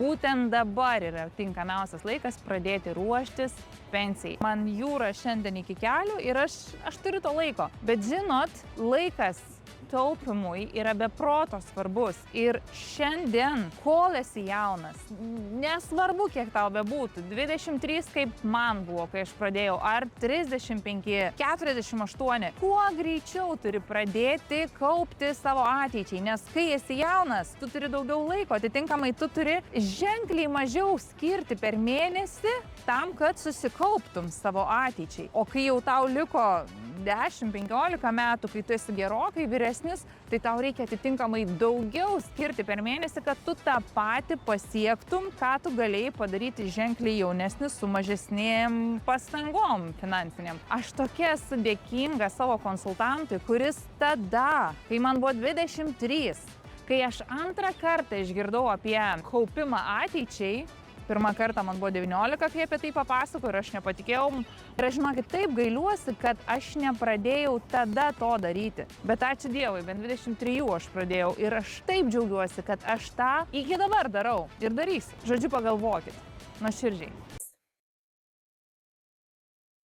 būtent dabar yra tinkamiausias laikas pradėti ruoštis pensijai. Man jūra šiandien iki kelių ir aš turiu to laiko. Bet žinot, laikas taupimui yra be proto svarbus. Ir šiandien, kol esi jaunas, nesvarbu, kiek tau bebūtų, 23 kaip man buvo, kai aš pradėjau, ar 35, 48, kuo greičiau turi pradėti kaupti savo ateičiai, nes kai esi jaunas, tu turi daugiau laiko, atitinkamai tu turi ženkliai mažiau skirti per mėnesį tam, kad susikauptum savo ateičiai. O kai jau tau liko 10-15 metų, kai tu esi gerokai vyresnis, tai tau reikia atitinkamai daugiau skirti per mėnesį, kad tu tą patį pasiektum, ką tu galėjai padaryti ženkliai jaunesnis su mažesnėm pastangom finansiniam. Aš tokia esu dėkinga savo konsultantui, kuris tada, kai man buvo 23, kai aš antrą kartą išgirdau apie kaupimą ateičiai, pirmą kartą man buvo 19, kai apie tai papasakojau ir aš nepatikėjau. Ir aš žinokit, taip gailiuosi, kad aš nepradėjau tada to daryti. Bet ačiū Dievui, bent 23 aš pradėjau ir aš taip džiaugiuosi, kad aš tą iki dabar darau ir darysiu. Žodžiu, pagalvokit, nuoširdžiai.